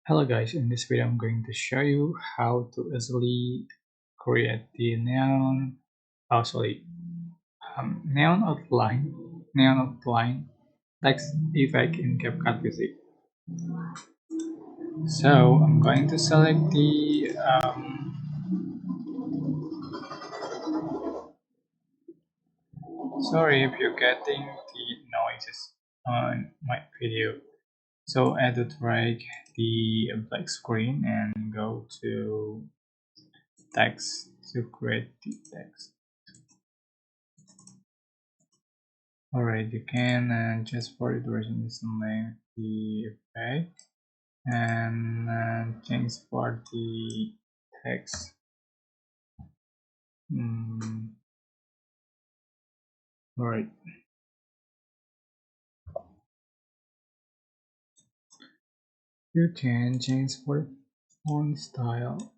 Hello guys, in this video I'm going to show you how to easily create the neon outline text effect in CapCut PC. So I'm going to select the sorry if you're getting the noises on my video. So add to drag the black screen and go to text to create the text. Alright, you can just for the duration select the effect and change for the text. Alright, you can change for font style.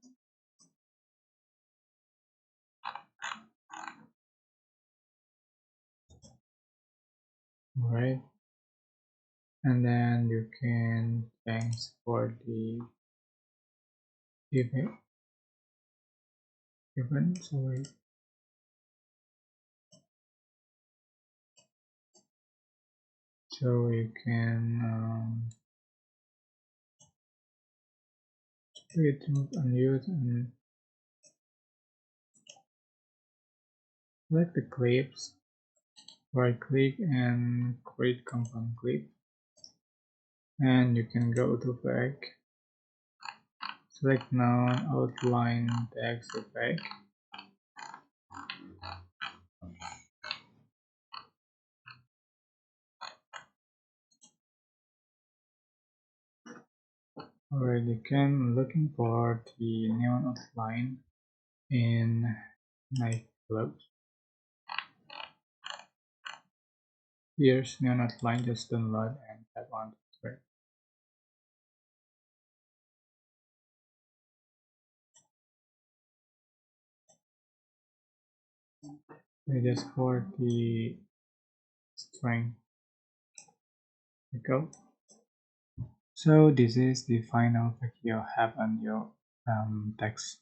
Alright, and then you can change for the event. Sorry. So you can split unused and select the clips. Right click and create compound clip, and you can go to effect, select now outline text effect, alright. You can looking for the neon outline in night clothes. Here's neon outline, just download and tap on the thread. Just for the string. Go. So this is the final effect you have on your text.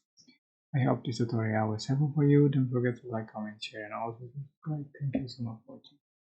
I hope this tutorial was helpful for you. Don't forget to like, comment, share, and also subscribe. Thank you so much for watching.